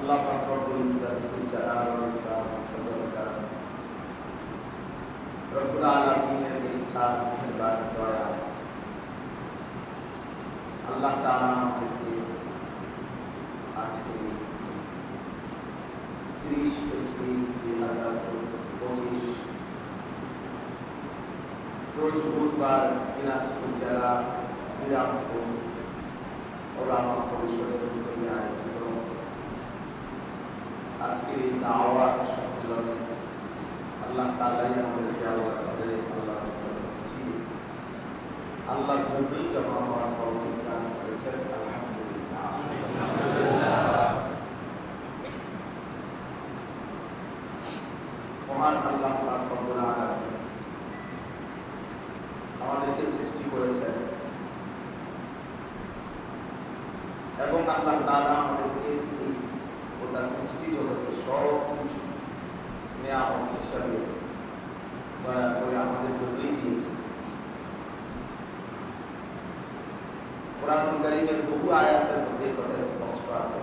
আল্লাহ পাক রব্বুল ইজ্জত যুল জালাল ওয়াল ইকরাম ফজল কারম রব্বুল আলামিনের ইহসান মেহেরবানি দয়া আল্লাহ তাআলা আমাদেরকে আজকে 30 এপ্রিল 2025 রোজ বুধবার দিনাজপুর জেলা বিরামপুর ওলামা পরিষদের উদ্যোগে আয়োজিত আজকের এই দাওয়াত সম্মেলনে আল্লাহ তাআলাই আমাদের খেয়াল রাখে, আল্লাহর জন্যই জমা হওয়ার তৌফিক দান করেছেন। আলহামদুলিল্লাহ। মহান আল্লাহ পাক রব্বুল আলামিন আমাদেরকে সৃষ্টি করেছেন এবং আল্লাহ তাআলা আমাদেরকে এই গোটা সৃষ্টি জগতের সব কিছু নিয়ামত হিসাবে দয়া করে আমাদের জন্যই দিয়েছে। কোরআনুল কারীমের বহু আয়াতের মধ্যে কথা স্পষ্ট আছে।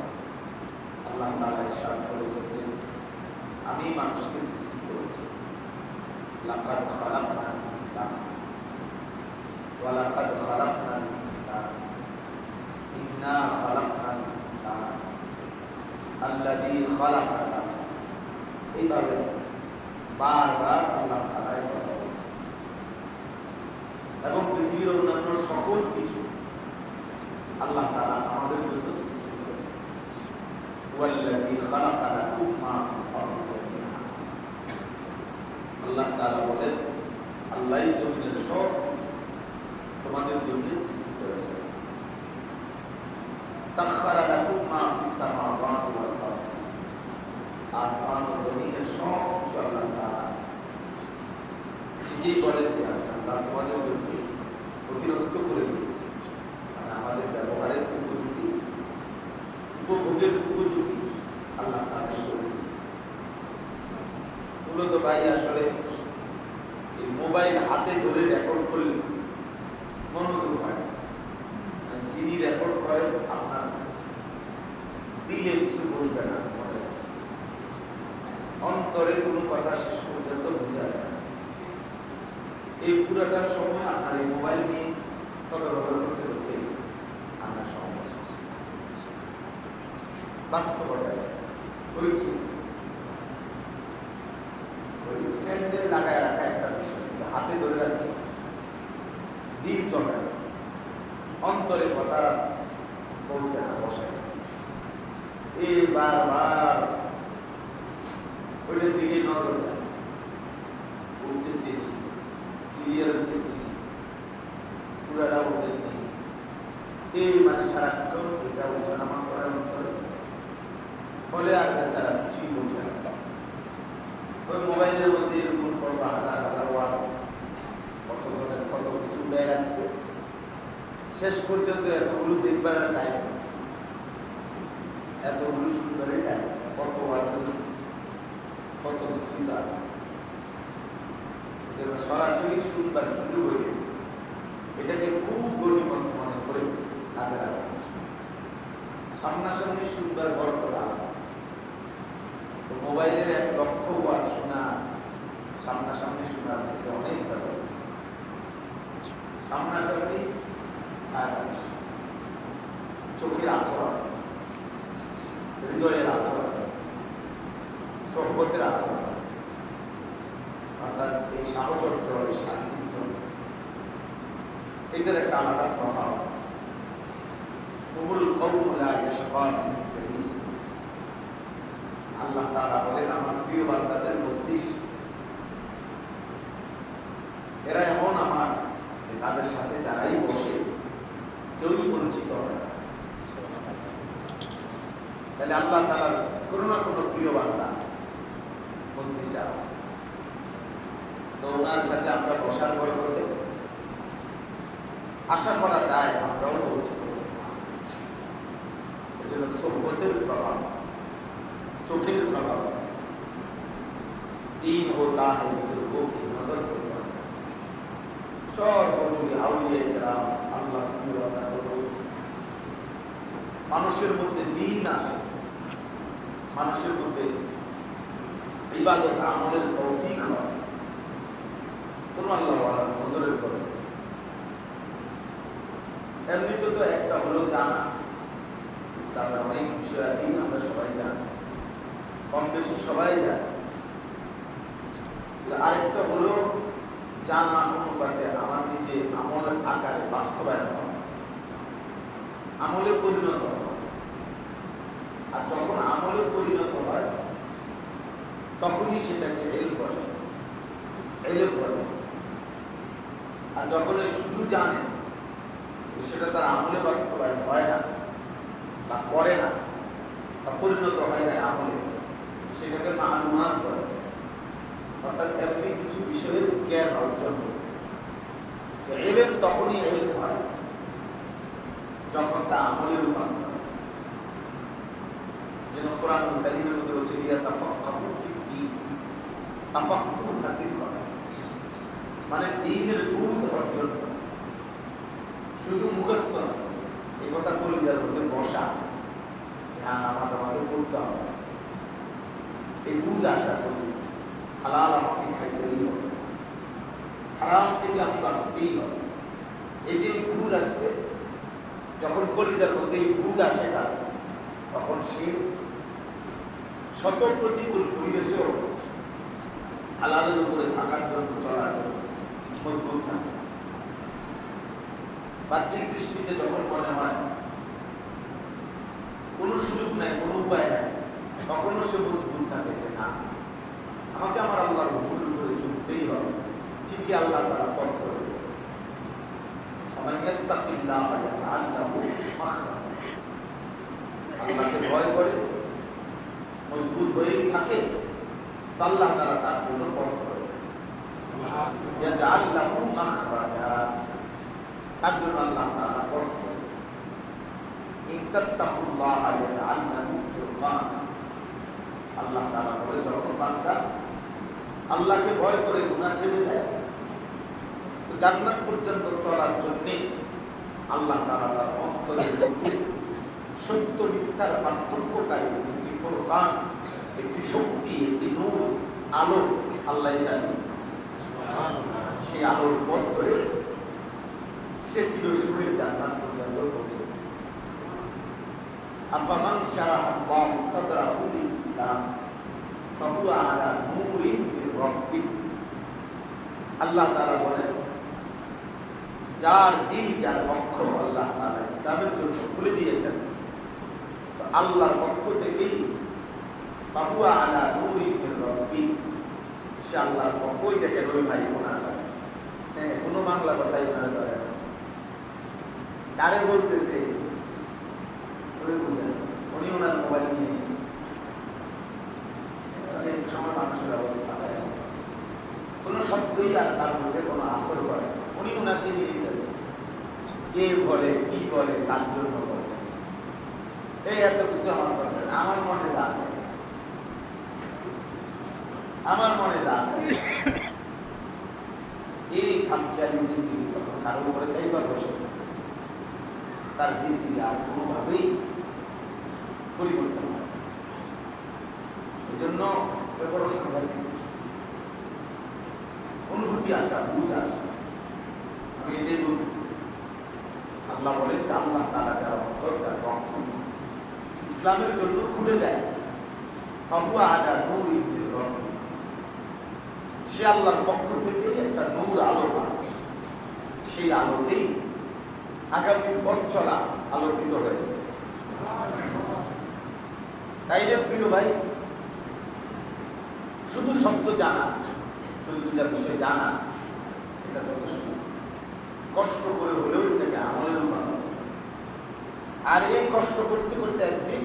আল্লাহ তাআলা ইরশাদ করেছেন যে আমি মানুষকে সৃষ্টি করেছি। লাকাদ খালাকনাল ইনসানা ওয়া লাকাদ খালাকনাল ইনসানা ইন্না খালাকনাল ইনসানা আল্লাযী খালাকাকা। এইভাবে বারবার আল্লাহ তাআলা এই কথা বলেছেন এবং পৃথিবীর অন্যান্য সকল কিছু আল্লাহ তাআলা আমাদের জন্য সৃষ্টি করেছেন। ওয়াল্লাযী খালাকা লাকুম মা ফিল আরদি জামিআ। আল্লাহ তাআলা বলেন আল্লাহই জমিনের সব কিছু তোমাদের জন্য সৃষ্টি করেছেন। সাখখারা লাকুম মা ফিস সামাওয়াতি ওয়াল আরদি। আসমান ও জমিনের সব কিছু আল্লাহ তাআলা নিজেই বলেন যে আমি আল্লাহ তোমাদের জন্য অধীনস্থ করে দিয়েছি। মানে আমাদের ব্যবহারের উপযোগী, উপভোগের উপযোগী আল্লাহ তাআলা করে দিয়েছে। মূলত ভাই আসলে এই মোবাইল হাতে ধরে রেকর্ড করলে মনোযোগ হয় না। যিনি রেকর্ড করেন আপনার দিলে কিছু বসবে না, অন্তরে কোনো কথা শেষ পর্যন্ত বোঝা যায় না। এই পুরাটা সময় আপনার এই মোবাইল নিয়ে সদর বদল করতে করতে আপনার সময় শেষ। বাস্তবতায় পরীক্ষিত ওই স্ট্যান্ডে লাগায় রাখা একটা বিষয়, কিন্তু হাতে ধরে রাখলে দিন জমে না, অন্তরে কথা বলছে না, বসে না। এই বারবার ওইটার দিকে নজর যায়, উঠতেছি নি, ক্লিয়ার হইতেছি নি, পুরাটা উঠেন নেই, এই মানে সারাক্ষণ এটা উঠানামা করা করে, ফলে আর বেচারা কিছুই বোঝে না। ওই মোবাইলের মধ্যে এরকম করবো হাজার হাজার ওয়াজ, কতজনের কত কিছু উঠে রাখছে, শেষ পর্যন্ত এতগুলো দেখবার টাইম, এতগুলো শুনবার টাইম, কত ওয়াজ তো শুনছে, কত কিছুই তো আছে। যেন সরাসরি শুনবার সুযোগ হইলে এটাকে খুব গণিমত মনে করে কাজে লাগানো। সামনাসামনি শুনবার বরকত আলাদা। মোবাইলের 1 লক্ষ ওয়াজ শোনা সামনাসামনি শোনার মধ্যে অনেক ব্যাপার। সামনাসামনি চোখের আসর আছে, হৃদয়ের আসর আছে, সোহবতের আসর আছে, অর্থাৎ এই সাহচর্য, এই সান্নিধ্য, এটার একটা আলাদা প্রভাব আছে। আল্লাহ তাআলা বলেন আমার প্রিয় বান্দাদের মজলিস, এরা এমন আমার যে তাদের সাথে যারাই বসে কেউই বঞ্চিত হয় না। তাহলে আল্লাহ তাআলার কোনো না কোনো প্রিয় বান্দা মজলিসে আছে, তো ওনার সাথে আমরা বসার বরকতে আশা করা যায় আমরাও বঞ্চিত হব না। এজন্য সোহবতের প্রভাব আছে, চোখের প্রভাব আছে। तीन होता है बुजुर्गों की नजर से बढ़कर। সর্বযুগে আউলিয়া কেরাম আল্লাহ মানুষের মধ্যে দিন আসে, মানুষের মধ্যে ইবাদত আমলের তৌফিক হয় কোন আল্লাহ ওয়ালা নজরের করে। এমনিতে তো একটা হলো জানা, ইসলামের অনেক বিষয়াদি আমরা সবাই জানি, কম বেশি সবাই জানি। আরেকটা হলো জানা অনুপাতে আমার নিজে আমলের আকারে বাস্তবায়ন হয়, আমলে পরিণত হয়। আর যখন আমলে পরিণত হয় তখনই সেটাকে এলম বলে, এলেম বলে। আর যখন শুধু জানে সেটা তার আমলে বাস্তবায়ন হয় না বা করে না বা পরিণত হয় না আমলে, সেটাকে মালুমাত বলে। অর্থাৎ এমনি কিছু বিষয়ের জ্ঞান অর্জন করে। এলেম তখনই এলেম হয় যখন তা আমলে রূপান্তর হয়। যেন কোরআন কারীমের মধ্যে বলছে লিয়াতাফাক্কাহু ফিদ্দীন, তাফাক্কুহ হাসিল করা মানে দ্বীনের বুঝ অর্জন করা, শুধু মুখস্থ না। এই কথা কলিজার মধ্যে বসা, হ্যাঁ নামাজ আমাকে পড়তে হবে, এই বুঝ আসা করি, হালাল আমাকে খাইতেই হবে, হারাম থেকে আমি বাঁচতেই হবে। এই যে বুঝ আসছে, যখন কলিজার মধ্যে এই বুঝ আসে না, তখন সে শত প্রতিকূল পরিবেশেও হালালের উপরে থাকার জন্য, চলার জন্য মজবুত থাকে। বাহ্যিক দৃষ্টিতে যখন মনে হয় কোনো সুযোগ নাই, কোনো উপায় নাই, তখনও সে মজবুত থাকে যে না, আমাকে আমার আল্লাহর হুকুম করে চলতেই হবে। ঠিকই আল্লাহ তাআলা পথ করে দেবেন। আল্লাহকে ভয় করে মজবুত হয়েই থাকে, আল্লাহ তাআলা তার জন্য পথ করে দেবেন। তার জন্য আল্লাহ তাআলা পথ করে দেবেন। আল্লাহ তাআলা বলে, যখন বান্দা আল্লাহকে ভয় করে গুনাহ ছেড়ে দেয়, তো জান্নাত পর্যন্ত চলার জন্য আল্লাহ তাআলা তার অন্তরের মধ্যে সত্য মিথ্যার পার্থক্যকারী একটি ফুরকান, একটি শক্তি, একটি নূর, আলো আল্লাহ জানে। সেই আলোর পথ ধরে সে চিরসুখের জান্নাত পর্যন্ত পৌঁছে। আফামান শারাহা আল্লাহু সাদরাহু লিল ইসলাম ফাহুয়া আলা নূরিন মির রাব্বিহ। আল্লাহ তাআলা বলেন, যার দিল, যার পক্ষ আল্লাহ তাআলা ইসলামের জন্য খুলে দিয়েছেন, তো আল্লাহর পক্ষ থেকেই ফাহুয়া আলা নূরিন মির রাব্বিহ, সে আল্লাহর পক্ষই দেখেন। ওই ভাই কোনার ভাই, হ্যাঁ, কোনো বাংলা কথাই ওনারা ধরে না। কারে বলতেছে উনি বুঝেন, উনি ওনার মোবাইল নিয়ে গেছে। অনেক সময় মানুষের অবস্থা হয়, কোনো শব্দই আর তার মধ্যে কোনো আসর করে, উনি ওনাকে নিয়ে গেছে। কে বলে, কি বলে, কার জন্য বলে, এই এত কিছু আমার দরকার। আমার মনে যা চায়, আমার মনে যা চায়। এই খামখেয়ালি জিন্দিগি যখন কারো উপরে চাইবা বসে, তার জিন্দিগি আর কোনোভাবেই পরিবর্তন হয়। এই জন্য বড় সাংঘাতিক বিষয়, অনুভূতি আসা, বুঝ আসা। আমি এটাই বলতেছি। আল্লাহ বলেন যে আল্লাহ তাআলা যার অন্তর, যার পক্ষ ইসলামের জন্য খুলে দেয়, ফাহুয়া আলা নূরিন মির রাব্বিহ, সে আল্লাহর পক্ষ থেকে একটা নূর, আলো পায়। সেই আলোতেই আগামীর পথ চলা আলোকিত হয়েছে। তাই রে প্রিয় ভাই, শুধু শব্দ জানা, শুধু দুটা বিষয় জানা, এটা যথেষ্ট। কষ্ট করে হলেও এটাকে আমলের রূপান্তর। আর এই কষ্ট করতে করতে একদিন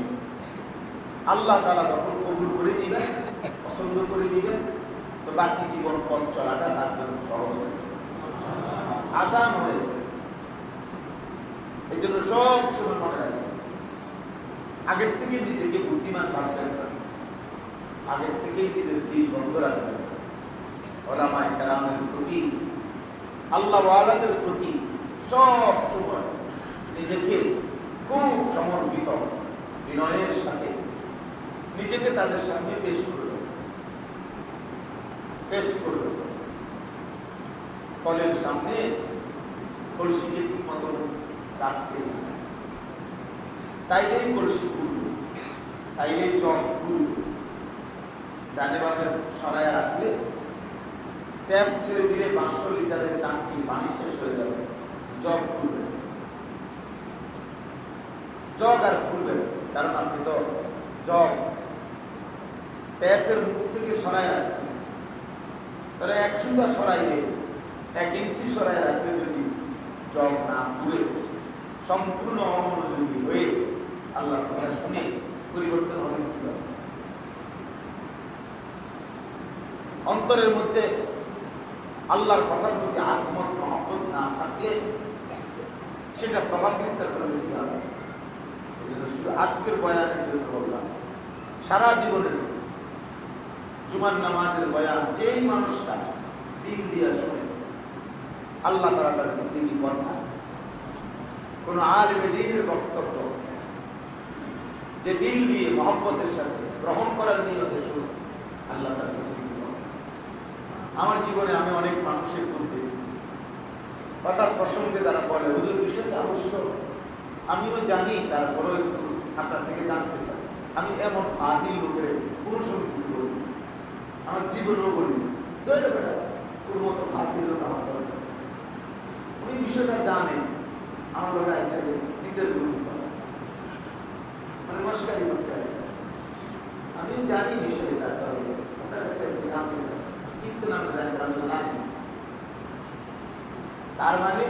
আল্লাহ তাআলা যখন কবুল করে নিবেন, পছন্দ করে নিবেন, তো বাকি জীবন পথ চলাটা তার জন্য সহজ হয়ে যাবে, আসান হয়েছে। এই জন্য সব সময় মনে রাখবেন, আগের থেকে নিজেকে বুদ্ধিমান ভাববেন না, আগের থেকেই নিজের দিল বন্ধ রাখবেন না। ওলামায়ে কেরামের প্রতি, আল্লাহ ওয়ালাদের প্রতি সব সময় নিজেকে খুব সমর্পিত, বিনয়ের সাথে নিজেকে তাদের সামনে পেশ করবে। কলের সামনে কলসিকে ঠিক মতো রাখতে, তাইলেই কলসি খুলবে, তাইলেই জগ খুলবে। ডানে বামে সরাইয়া রাখলে ট্যাপ ছেড়ে দিলে 500 লিটারের ট্যাঙ্কি পানি শেষ হয়ে যাবে, জগ খুলবে, জগ আর খুলবে, কারণ আপনি তো জগ ট্যাপের মুখ থেকে সরাই রাখছেন। তাহলে 1 সুতা সরাইলে 1 ইঞ্চি সরাই রাখলে যদি জগ না খুলে সম্পূর্ণ অমনোযোগী হয়ে আল্লাহর কথা শুনে পরিবর্তন হবে কিভাবে? অন্তরের মধ্যে আল্লাহর কথার প্রতি আজমত মহব্বত না থাকলে সেটা প্রভাব বিস্তার করবে কিভাবে? এই জন্য শুধু আজকের বয়ানের জন্য বললাম, সারা জীবনের জন্য জুমার নামাজের বয়ান যেই মানুষটা দিল দিয়া শোনে আল্লাহ তাআলা তার জিন্দেগি বদলায়। কোন আলেম দ্বীনের বক্তব্য যে দিল দিয়ে মহব্বতের সাথে গ্রহণ করার নিয়তে শুনে আল্লাহ তার জিন্দেগি বদলায়। আমার জীবনে আমি অনেক মানুষের গুণ দেখছি, কথার প্রসঙ্গে যারা বলে হুজুর বিষয়টা অবশ্য আমিও জানি, তারপরেও একটু আপনার থেকে জানতে চাচ্ছি। আমি এমন ফাজিল লোকের কোনো সময় কিছু বলি না, আমার জীবনেও বলি না, দৈরে বেটা ওর মতো ফাজিল লোক আমার দরকার। উনি বিষয়টা জানে, আমার লোক আসছে ইন্টারভিউ দিতে হবে, মানে মস্কারি করতে আসছে। আমিও জানি বিষয়টা, তবে আপনার কাছে একটু জানতে চাচ্ছি, কিন্তু নাম জানি আমি জানি। তার মানে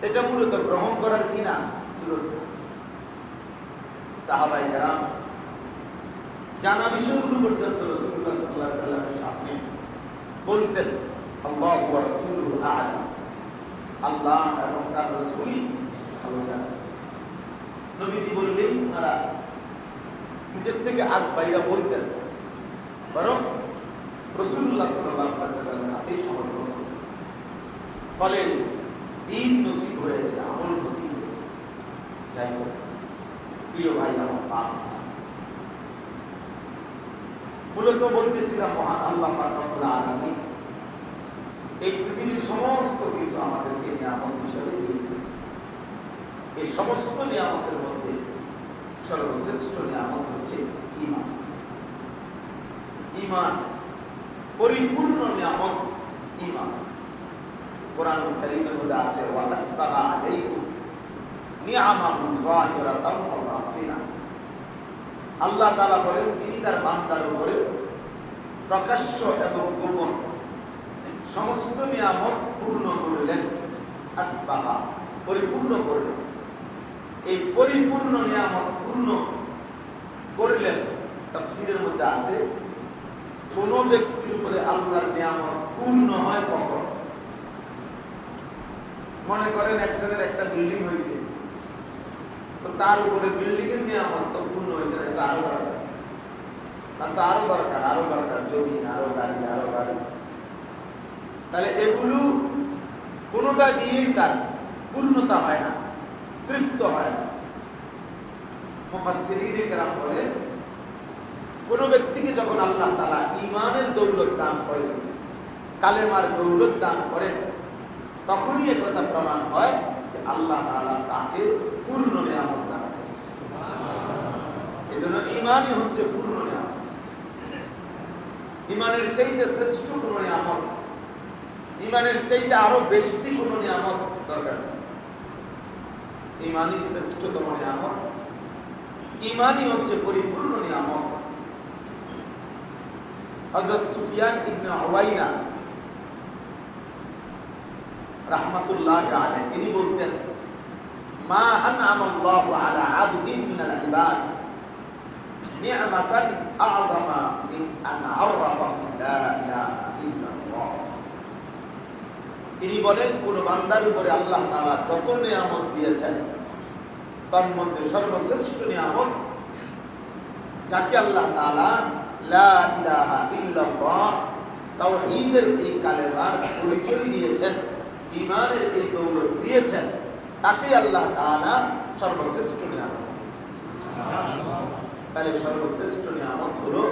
এটা মূলত গ্রহণ করার কিনা সুরত। সাহাবায়ে কেরাম জানা বিষয়গুলো পর্যন্ত রাসূলুল্লাহ সাল্লাল্লাহু আলাইহি ওয়াসাল্লামের সামনে বলতেন আল্লাহু ওয়া রাসূলুহু আ'লাম, আল্লাহ এবং তার রাসূলই ভালো জানেন। নবীজি বললেই তারা নিজের থেকে আগ বাইরা বলতেন না, বরং রাসূলুল্লাহ সাল্লাল্লাহু আলাইহি ওয়াসাল্লামের হাতেই সমর্পণ করতেন। ফলে দিন নসিব হয়েছে, আমল নসিব হয়েছে। যাই হোক প্রিয় ভাই আমার বাপ, মূলত বলতেছিলাম মহান আল্লাহ পাক রব্বুল আলামিন এই পৃথিবীর সমস্ত কিছু আমাদেরকে নিয়ামত হিসেবে দিয়েছেন। এই সমস্ত নিয়ামতের মধ্যে সর্বশ্রেষ্ঠ নিয়ামত হচ্ছে ঈমান। ঈমান পরিপূর্ণ নিয়ামত ঈমান। কোরআন কারীমের মধ্যে আছে ওয়া আসবাগা আলাইকুম নিআমাহু যাহিরাতাও ওয়া বাতিনা। আল্লাহ তাআলা বলেন তিনি তার বান্দার উপরে প্রকাশ্য এবং গোপন সমস্ত নিয়ামত পূর্ণ করলেন। আসবাগা পরিপূর্ণ করলেন। এই পরিপূর্ণ নিয়ামত পূর্ণ করলেন, তাফসীরের মধ্যে আছে কোন ব্যক্তির উপরে আল্লাহর নিয়ামত পূর্ণ হয় কখন? মনে করেন একজনের একটা বিল্ডিং হয়েছে, তো তার উপরে বিল্ডিং এর নিয়ামত তো পূর্ণ হয়েছে না, এটা আরো দরকার, তার তো আরো দরকার, আরো দরকার, জমি, আরো গাড়ি, আরো গাড়ি। তাহলে এগুলো কোনোটা দিয়েই তার পূর্ণতা হয় না, তৃপ্ত হয় না। মুফাসসিরিনে কেরাম বলেন কোন ব্যক্তিকে যখন আল্লাহ তাআলা ঈমানের দৌলত দান করেন, কালেমার দৌলত দান করেন, তখনই এ কথা প্রমাণ হয় যে আল্লাহ তাআলা তাকে পূর্ণ নিয়ামত দান করেছেন। এজন্য ঈমানই হচ্ছে পূর্ণ নিয়ামত। ঈমানের চাইতে শ্রেষ্ঠ কোন নিয়ামত, ঈমানের চাইতে আরো বেশি কোন নিয়ামত দরকার নেই। ঈমানই শ্রেষ্ঠতম নিয়ামত, ঈমানই হচ্ছে পরিপূর্ণ নিয়ামত। হযরত সুফিয়ান ইবনে উয়াইনা রাহমাতুল্লাহি আলাইহি তিনি বলতেন মা আনআমাল্লাহু আলা আবদিন মিনাল ইবাদ নি'মাতান আ'যামা মিন আন আররাফাহু লা ইলাহা ইল্লাল্লাহ। তিনি বলেন কোন বান্দার উপরে আল্লাহ তাআলা যত নিয়ামত দিয়েছেন তার মধ্যে সর্বশ্রেষ্ঠ নিয়ামত যাকে আল্লাহ তাআলা লা ইলাহা ইল্লাল্লাহ তাওহীদের এই কালেমার পরিচয় দিয়েছেন, ঈমানের এই দৌলত দিয়েছেন, তাকে আল্লাহ তাআলা সর্বশ্রেষ্ঠ নিয়ামত দিয়েছেন। তাহলে সর্বশ্রেষ্ঠ নিয়ামত হলো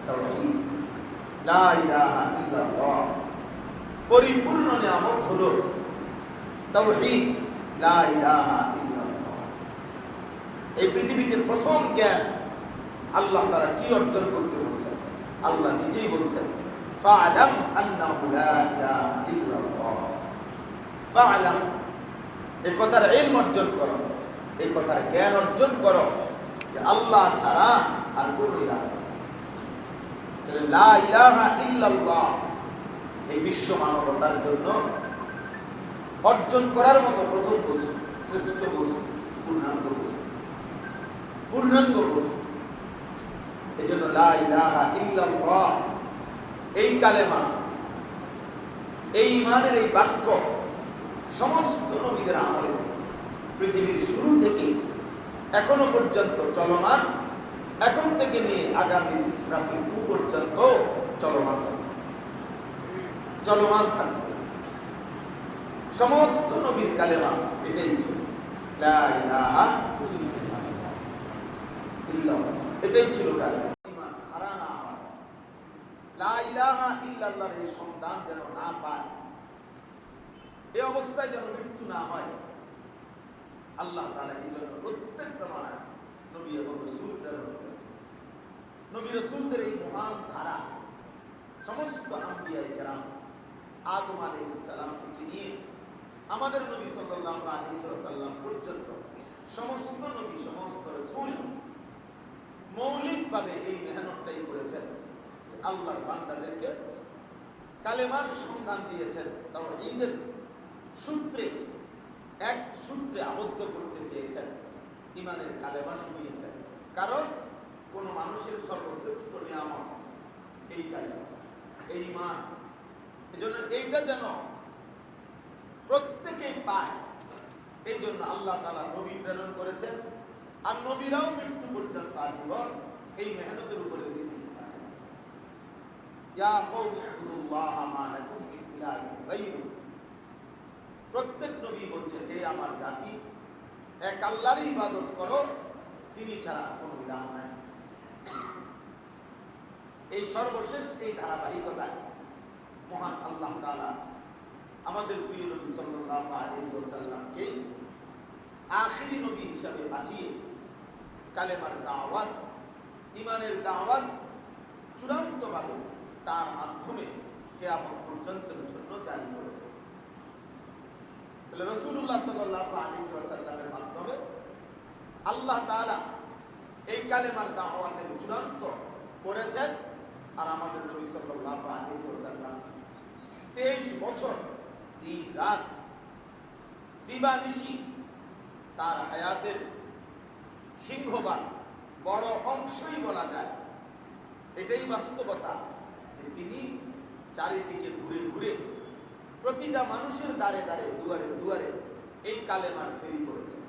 তাওহীদ, লা ইলাহা ইল্লাল্লাহ। পরিপূর্ণ নিয়ামত হলো তাওহীদ, লা ইলাহা ইল্লাল্লাহ। এই পৃথিবীতে প্রথম জ্ঞান আল্লাহ তাআলা কি অর্জন করতে বলছেন? আল্লাহ নিজেই বলছেন, ফা'লাম আন্নাহু লা ইলাহা ইল্লাল্লাহ। ফা'লাম, এই কথার ইলম অর্জন করো, এই কথার জ্ঞান অর্জন করো যে আল্লাহ ছাড়া আর কোনো ইলাহ নেই। তাহলে লা ইলাহা ইল্লাল্লাহ এই বিশ্ব মানবতার জন্য অর্জন করার মতো প্রথম বস্তু, শ্রেষ্ঠ বস্তু, পূর্ণাঙ্গ বস্তু, পূর্ণাঙ্গ বস্তু। এই জন্য লা ইলাহা ইল্লাল্লাহ এই কালেমা, এই ঈমানের এই বাক্য সমস্ত নবীদের আমলে পৃথিবীর শুরু থেকে এখনো পর্যন্ত চলমান, এখন থেকে নিয়ে আগামী ইসরাফিল ফু পর্যন্ত চলমান থাকবে, চলমান থাকবে। সমস্ত নবীর কালেমা এটাই ছিল, লা ইলাহা ইল্লাল্লাহ, এটাই ছিল কালেমা। ঈমান হারা না হয়, লা ইলাহা ইল্লাল্লাহর এই সন্ধান যেন না পায়, এই অবস্থায় যেন মৃত্যু না হয়, আল্লাহ তাআলা এই জন্য প্রত্যেক জামানায় নবী এবং রাসূল প্রেরণ করেছেন। নবী রাসূলদের এই মহান ধারা সমস্ত আম্বিয়ায়ে কেরাম আদম আলাইহিস সালাম থেকে নিয়ে আমাদের নবী সাল্লাল্লাহু আলাইহি ওয়াসাল্লাম পর্যন্ত সমস্ত নবী, সমস্ত রাসূল মৌলিকভাবে এই মেহনতটাই করেছেন, আল্লাহর বান্দাদেরকে কালেমার সন্ধান দিয়েছেন, তাওহীদের সূত্রে, এক সূত্রে আবদ্ধ করতে চেয়েছেন, ঈমানের কালেমা শুনিয়েছেন। কারণ কোন মানুষের সর্বশ্রেষ্ঠ নিয়ামত এই কালেমা, এই ঈমান। এজন্য এইটা যেন প্রত্যেকেই পায়, এই জন্য আল্লাহ তাআলা নবী প্রেরণ করেছেন। আর নবীরাও মৃত্যু পর্যন্ত আজীবন এই মেহনতের উপরে জিন্দেগি কাটিয়েছেন। ইয়া কওমি ইবুদুল্লাহ মা লাকুম মিন ইলাহিন গায়রু। প্রত্যেক নবী বলছেন, হে আমার জাতি, এক আল্লাহর ইবাদত করো, তিনি ছাড়া কোনো ইলাহ নাই। এই সর্বশেষ এই ধারাবাহিকতায় মহান আল্লাহ তাআলা আমাদের প্রিয় নবী সাল্লাল্লাহু আলাইহি ওয়াসাল্লামকে আখিরি নবী হিসাবে পাঠিয়ে কালেমার দাওয়াত, ঈমানের দাওয়াত চূড়ান্তভাবে তার মাধ্যমে কিয়ামত পর্যন্তের জন্য জারি করেছেন। তাহলে রাসূলুল্লাহ সাল্লাল্লাহু আলাইহি ওয়াসাল্লামের মাধ্যমে আল্লাহ তাআলা এই কালেমার দাওয়াতের চূড়ান্ত করেছেন। আর আমাদের নবী সাল্লাল্লাহু আলাইহি ওয়াসাল্লাম 23 বছর দিন রাত দিবানিশি তার হায়াতের সিংহভাগ, বড় অংশই বলা যায় এটাই বাস্তবতা, যে তিনি চারিদিকে ঘুরে ঘুরে প্রতিটা মানুষের দ্বারে দ্বারে, দুয়ারে দুয়ারে এই কালেমার ফেরি করেছেন,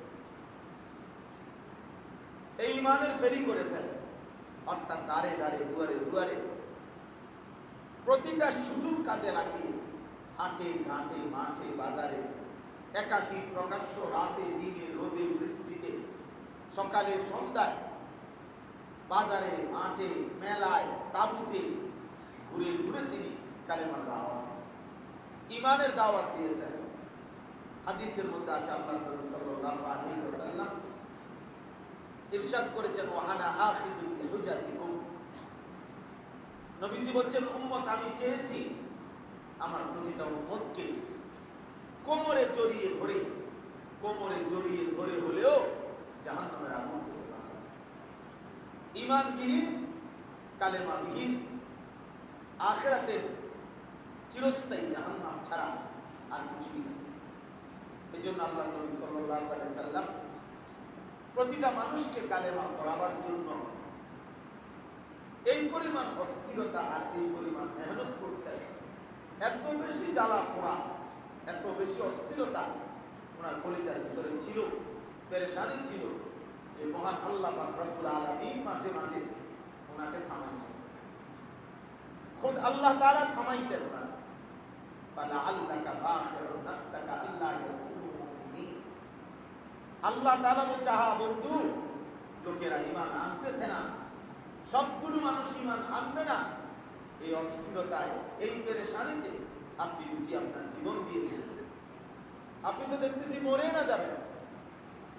এই ঈমানের ফেরি করেছেন। অর্থাৎ দ্বারে দ্বারে, দুয়ারে দুয়ারে প্রতিটা সুযোগ কাজে লাগিয়ে হাটে ঘাটে, মাঠে বাজারে, একাকী প্রকাশ্য, রাতে দিনে, রোদে বৃষ্টিতে, সকালে সন্ধ্যায়, বাজারে মাঠে মেলায় তাঁবুতে ঘুরে ঘুরে তিনি কালেমার দাওয়াত দিয়েছেন, ঈমানের দাওয়াত দিয়েছেন। হাদিসের মধ্যে আছে আল্লাহ নবী সাল্লাল্লাহু আলাইহি ওয়াসাল্লাম ইরশাদ করেছেন, ওয়া আনা আখিযুল বিহুজাজিকুম। নবীজি বলছেন, উম্মত আমি চেয়েছি আমার প্রতিটা উম্মতকে কোমরে জড়িয়ে ধরে, কোমরে জড়িয়ে ধরে হলেও জাহান্নামের আগুন থেকে বাঁচাতে। ঈমানবিহীন, কালেমাবিহীন আখিরাতের চিরস্থায়ী জাহান্নাম ছাড়া আর কিছুই নেই। এই জন্য আল্লাহ নবী সাল্লাল্লাহু আলাইহি সাল্লাম প্রতিটা মানুষকে কালেমা পড়াবার জন্য এই পরিমাণ অস্থিরতা আর এই পরিমাণ মেহনত করছেন। এত বেশি জ্বালা পোড়া, এত বেশি অস্থিরতা ওনার কলিজার ভিতরে ছিল, পেরেশানি ছিল, যে মহান আল্লাহ পাক রব্বুল আলামিন মাঝে মাঝে ওনাকে থামাইছেন, খুদ আল্লাহ তাআলা থামাইছেন ওনাকে। ফালাআল্লাকা বাখিরুন নাফসাকা আল্লা ইয়াকুনু মুমিনিন। আল্লাহ তাআলা বলছে, হ্যাঁ বন্ধু, লোকেরা ঈমান আনতেছে না, সবগুলো মানুষ ঈমান আনবে না। এই অস্থিরতায়, এই পেরেশানিতে আপনি বুঝি আপনার জীবন দিয়েছেন। আপনি তো দেখতেছি মরে না যাবেন,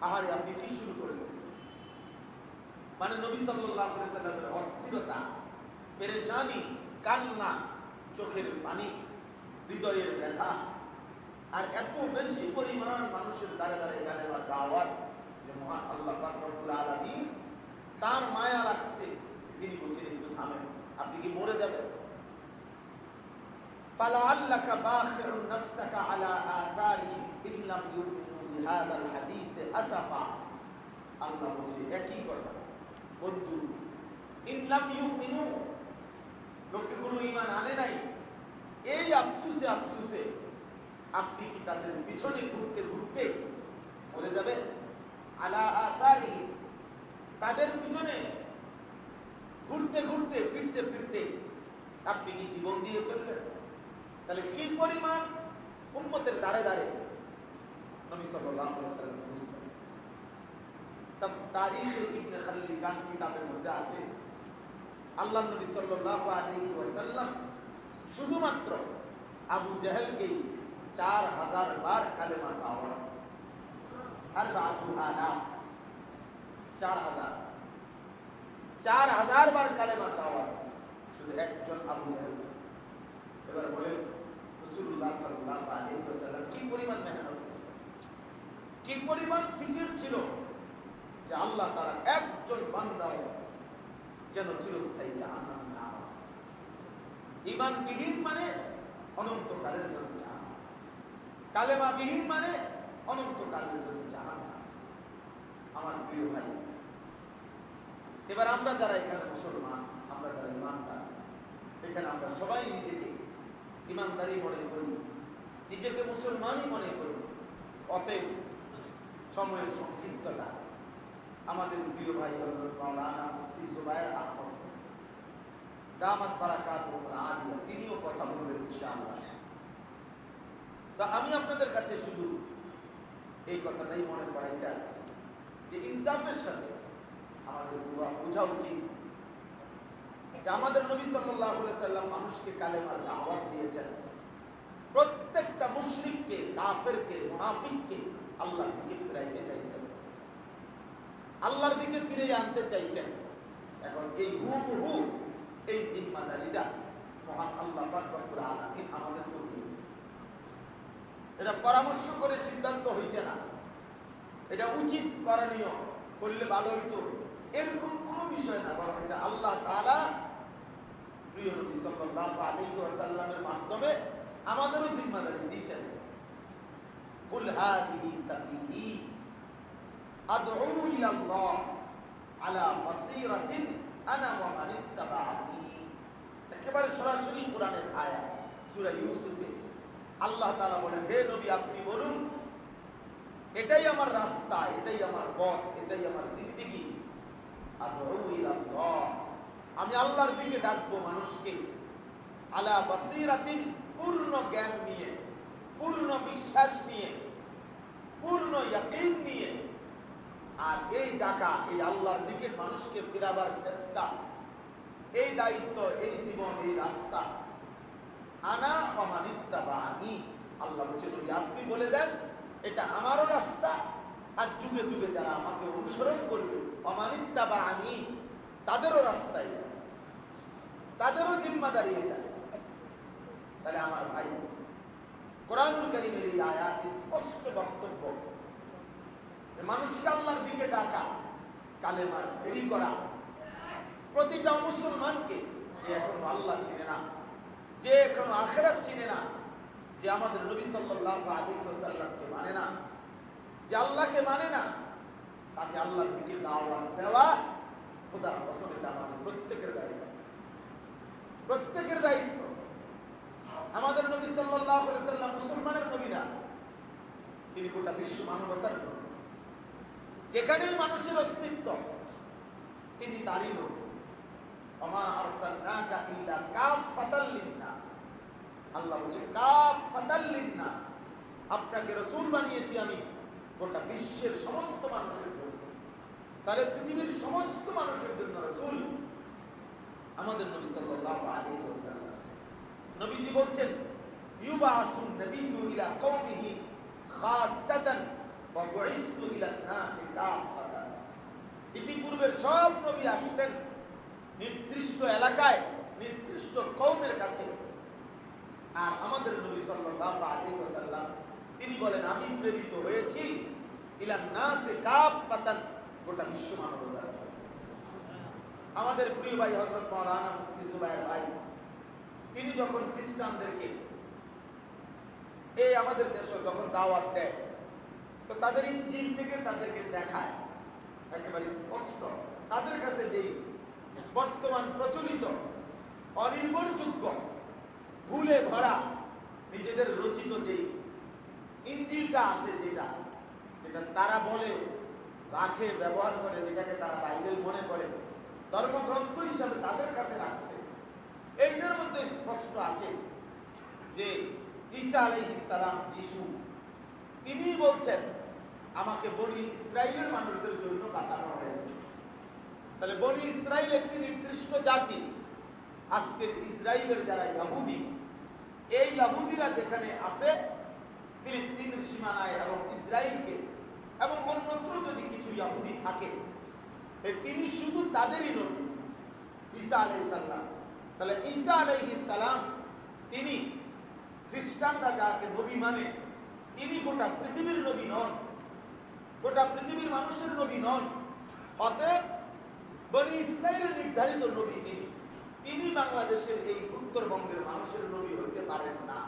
আহারে আপনি কি শুরু করলেন? মানে নবী সাল্লাল্লাহু আলাইহি সাল্লামের অস্থিরতা, পেরেশানি, কান্না, চোখের পানি, হৃদয়ের ব্যথা, আর এত বেশি পরিমাণ মানুষের দ্বারে দ্বারে কালেমার দাওয়াত, যে মহান আল্লাহ পাক রব্বুল আলামিন তার মায়া রাখছে, তিনি বলছেন একটু থামেন, আপনি কি মরে যাবেন? ফালাআল্লাকা বাখিউন নাফসাকা আলা আথারিহিম ইন লাম ইউমিনু বিহাদাল হাদিসে আসাফা। আল্লাহ বলছে একই কথা, বন্ধু, ইন লাম ইউমিনু, লোকগুলো ঈমান আনে নাই, এই আফসোসে আফসোসে আপনি কি তাদের পিছনে ঘুরতে ঘুরতে মরে যাবেন? আলা আথারিহিম, তাদের পিছনে ঘুরতে ঘুরতে ফিরতে ফিরতে আপনি কি জীবন দিয়ে ফেলবেন? তাহলে কি পরিমাণ উম্মতের দ্বারে দ্বারে নবী সাল্লাল্লাহু আলাইহি ওয়াসাল্লাম বলেছেন। তারিখে ইবনে খাল্লিকান কিতাবের মধ্যে আছে, আল্লাহ নবী সাল্লাল্লাহু আলাইহি ওয়াসাল্লাম শুধুমাত্র আবু জাহেলকে 4000 বার কালেমার দাওয়াত দিয়েছেন। আর বাতু আলাফ, 4000 বার কালেমার দাওয়াত দিয়েছেন শুধু একজন আবু জাহেল। এবার বলেন রাসূলুল্লাহ সাল্লাল্লাহু আলাইহি ওয়াসাল্লাম কি পরিমাণ মেহনত করেছেন, কি পরিমাণ ফিকির ছিল যে আল্লাহ তাআলা একজন বান্দাও যেন চিরস্থায়ী জাহান্নামে না হয়। ঈমানবিহীন মানে অনন্তকালের জন্য জাহান্নাম, কালেমাবিহীন মানে অনন্তকালের জন্য জাহান্নাম। আমার প্রিয় ভাই, এবার আমরা যারা এখানে মুসলমান, আমরা যারা ঈমানদার, এখানে আমরা সবাই নিজেকে ঈমানদারি মনে করি, নিজেকে মুসলমানই মনে করি। অতএব সময়ের সংক্ষিপ্ততা, আমাদের প্রিয় ভাই হযরত মাওলানা মুফতি জুবায়ের আহমদ দামাত বারাকাতুহুল আলিয়া, তিনিও কথা বলবেন ইনশাআল্লাহ। তা আমি আপনাদের কাছে শুধু এই কথাটাই মনে করাইতে আসছি যে ইনসাফের সাথে আমাদের বোঝা উচিত যে আমাদের নবী সাল্লাল্লাহু আলাইহি সাল্লাম মানুষকে কালেমার দাওয়াত দিয়েছেন। প্রত্যেকটা মুশরিককে, কাফেরকে, মুনাফিককে আল্লাহর দিকে ফিরাইতে চাইছেন, আল্লাহর দিকে ফিরিয়ে আনতে চাইছেন। এখন এই হুবহু এই জিম্মাদারিটা মহান আল্লাহ পাক রব্বুল আলামিন আমাদেরকে দিয়েছে। এটা পরামর্শ করে সিদ্ধান্ত হয়েছে না, এটা উচিত করণীয় করলে ভালো হইতো এরকম কোনো বিষয় না, বরং এটা আল্লাহ তাআলা প্রিয় নবী সাল্লাল্লাহু আলাইহি ওয়াসাল্লামের মাধ্যমে আমাদেরও জিম্মাদারি দিয়েছেন। কুল হাদিহি সাবিলি আদউ ইলাল্লাহ আলা বাসীরাতিন আনা ওয়া মান ইত্তাবা'আনি। একেবারে সরাসরি কোরআনের আয়াত, সূরা ইউসুফে আল্লাহ তাআলা বলেন, হে নবী আপনি বলুন এটাই আমার রাস্তা, এটাই আমার পথ, এটাই আমার জিন্দেগি। আদউ ইলাল্লাহ, আমি আল্লাহর দিকে ডাকবো মানুষকে, আলা বাসীরাতিন, পূর্ণ জ্ঞান নিয়ে, পূর্ণ বিশ্বাস নিয়ে, পূর্ণ ইয়াকিন নিয়ে। আর এই ডাকা, এই আল্লাহর দিকে মানুষকে ফেরাবার চেষ্টা, এই দায়িত্ব, এই জীবন, এই রাস্তা আনা ওয়া মান ইত্তাবা'আনি। আল্লাহ বলছেন নবী আপনি বলে দেন এটা আমারও রাস্তা, আর যুগে যুগে যারা আমাকে অনুসরণ করবে ওয়া মান ইত্তাবা'আনি তাদেরও রাস্তা এটা, তাদেরও জিম্মাদারি এটা। তাহলে আমার ভাই, কোরআনুল কারীমের এই আয়াত স্পষ্ট বক্তব্য, মানুষকে আল্লাহর দিকে ডাকা, কালেমার ফেরি করা। প্রতিটা মুসলমানকে, যে এখনো আল্লাহ চিনে না, যে এখনো আখিরাত চিনে না, যে আমাদের নবী সাল্লাল্লাহু আলাইহি ওয়াসাল্লামকে মানে না, যে আল্লাহকে মানে না, তাকে আল্লাহর দিকে দাওয়াত দেওয়া খোদার কসম এটা আমাদের প্রত্যেকের দায়িত্ব, প্রত্যেকের দায়িত্ব। আমাদের নবী সাল্লাল্লাহু আলাইহি ওয়াসাল্লাম মুসলমানের নবী না, তিনি গোটা বিশ্ব মানবতার নবী। যেখানেই মানুষের অস্তিত্ব তিনি তারই নবী। ওমা আরসালনাকা ইল্লা কাফাতাল লিন-নাস, আল্লাহ বলেন কাফাতাল লিন-নাস, আপনাকে রাসূল বানিয়েছি আমি গোটা বিশ্বের সমস্ত মানুষের জন্য। তাহলে পৃথিবীর সমস্ত মানুষের জন্য রাসূল, আমাদের নবী সাল্লাল্লাহু আলাইহি ওয়াসাল্লাম নবীজি বলছেন, ইউবাসুন নাবিয়্যু ইলা কওমিহি খাসসাতান ওয়া বুইসতু ইলা নাসি কাফাতান। ইতিপূর্বের সব নবী আসতেন নির্দিষ্ট এলাকায়, নির্দিষ্ট কওমের কাছে, আর আমাদের নবী সাল্লাল্লাহু আলাইহি ওয়াসাল্লাম তিনি বলেন, আমি প্রেরিত হয়েছি ইলা নাসি কাফাতান, গোটা বিশ্ব মানবতার জন্য। আমাদের প্রিয় ভাই হযরত মাওলানা মুফতি জুবায়ের ভাই, তিনি যখন খ্রিস্টানদেরকে এই আমাদের দেশে যখন দাওয়াত দেয়, তো তাদের ইনজিল থেকে তাদেরকে দেখায় একেবারে স্পষ্ট তাদের কাছে যেই বর্তমান প্রচলিত অনির্ভরযোগ্য ভুলে ভরা নিজেদের রচিত যেই ইনজিলটা আছে, যেটা যেটা তারা বলে রাখে, ব্যবহার করে, যেটাকে তারা বাইবেল মনে করে, ধর্মগ্রন্থ হিসাবে তাদের কাছে রাখছে, এইটার মধ্যে স্পষ্ট আছে যে ঈসা আলাইহিস সালাম, যিশু, তিনি বলছেন আমাকে বনি ইসরাইলের মানুষদের জন্য পাঠানো হয়েছে। তাহলে বনি ইসরাইল একটি নির্দিষ্ট জাতি। আজকের ইসরাইলের যারা ইহুদি, এই ইহুদিরা যেখানে আছে ফিলিস্তিনের সীমানায় এবং ইসরাইলকে এবং অন্যত্র যদি কিছু ইহুদি থাকে, তিনি শুধু তাদেরই নবী ঈসা আলাইহিস সালাম। তাহলে ঈসা আলাইহিস সালাম তিনি, খ্রিস্টানরা যাকে নবী মানে, তিনি গোটা পৃথিবীর নবী নন, গোটা পৃথিবীর মানুষের নবী নন। অতএব বনি ইসরাইলের নির্ধারিত নবী তিনি, তিনি বাংলাদেশের এই উত্তরবঙ্গের মানুষের নবী হইতে পারেন না।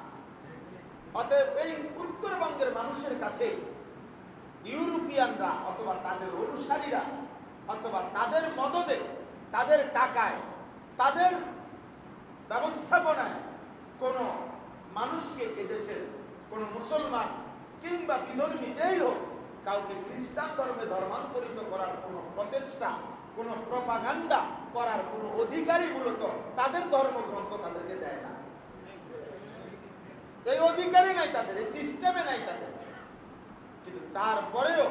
অতএব এই উত্তরবঙ্গের মানুষের কাছে ইউরোপিয়ানরা অথবা তাদের অনুসারীরা অথবা তাদের মদদে, তাদের টাকায়, তাদের ব্যবস্থাপনায় কোনো মানুষকে, এদেশের কোনো মুসলমান কিংবা বিধর্মী যেই হোক, কাউকে খ্রিস্টান ধর্মে ধর্মান্তরিত করার কোনো প্রচেষ্টা, কোনো প্রপাগান্ডা করার কোনো অধিকারই মূলত তাদের ধর্মগ্রন্থ তাদেরকে দেয় না। এই অধিকারই নাই তাদের, এই সিস্টেমে নাই তাদের। কিন্তু তারপরেও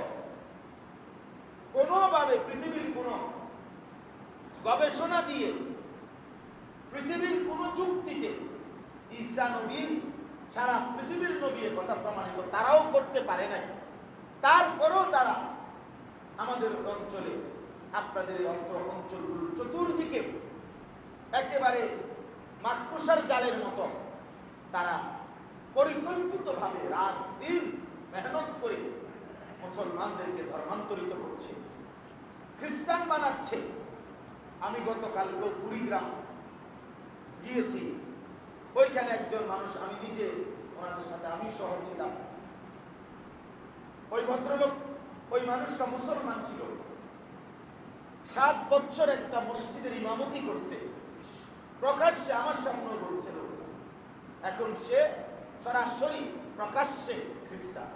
কোনোভাবে পৃথিবীর কোনো গবেষণা দিয়ে, পৃথিবীর কোনো যুক্তিতে ঈসা নবী সারা পৃথিবীর নবী কথা প্রমাণিত তারাও করতে পারে নাই। তারপরেও তারা আমাদের অঞ্চলে, আপনাদের এই অঞ্চলগুলোর চতুর্দিকে একেবারে মাকড়সার জালের মতো তারা পরিকল্পিতভাবে রাত দিন মেহনত করে মুসলমানদেরকে ধর্মান্তরিত করছে, খ্রিস্টান বানাচ্ছে। আমি গতকালকেও কুড়িগ্রাম গিয়েছি, ওইখানে একজন মানুষ, আমি নিজে ওনাদের সাথে আমি সহ ছিলাম, ওই ভদ্রলোক, ওই মানুষটা মুসলমান ছিল, 7 বছর একটা মসজিদের ইমামতি করছে, প্রকাশ্যে আমার সামনে বলছিল। এখন সে সরাসরি প্রকাশ্যে খ্রিস্টান,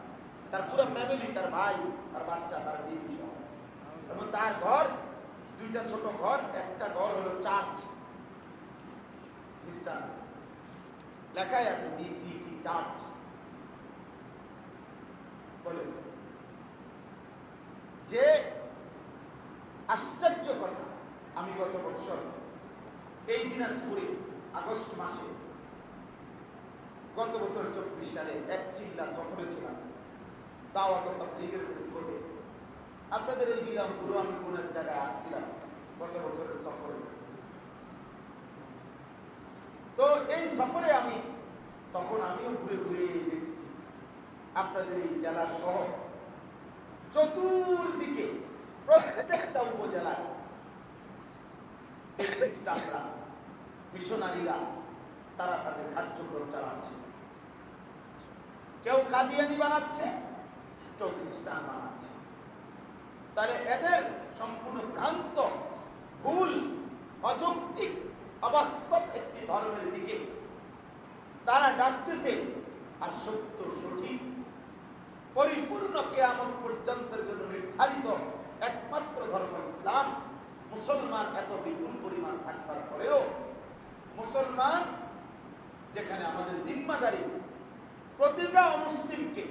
তার পুরো ফ্যামিলি, তার ভাই, তার বাচ্চা, তার বিবি সহ, এবং তার ঘর 2টা ছোট ঘর, একটা ঘর হলো চার্চ, খ্রিস্টান লেখাই আছে বিপিটি চার্চ বলে। যে আশ্চর্য কথা, আমি গত বছর এই দিনাজপুরে আগস্ট মাসে, গত বছর 24 সালে এক চিল্লা সফরে ছিলাম দাওয়াত ও তাবলীগের নিসবতে। আপনাদের এই বিরামপুরে আমি কোন এক জায়গায় আসছিলাম গত বছরের সফরে। তো এই সফরে আমি তখন আমিও ঘুরে ঘুরে দেখছি আপনাদের এই জেলা সহ চতুর্দিকে প্রত্যেকটা উপজেলায় খ্রিস্টানরা, মিশনারিরা তারা তাদের কার্যক্রম চালাচ্ছে। কেউ কাদিয়ানি বানাচ্ছে, কেউ খ্রিস্টান বানাচ্ছে। তাহলে এদের সম্পূর্ণ ভ্রান্ত, ভুল, অযৌক্তিক, অবাস্তব একটি ধর্মের দিকে তারা ডাকতেছে। আর সত্য, সঠিক, পরিপূর্ণ কিয়ামত পর্যন্তের জন্য নির্ধারিত একমাত্র ধর্ম ইসলাম। মুসলমান এত বিপুল পরিমাণ থাকবার পরেও, মুসলমান যেখানে আমাদের জিম্মাদারি প্রতিটা অমুসলিমকে,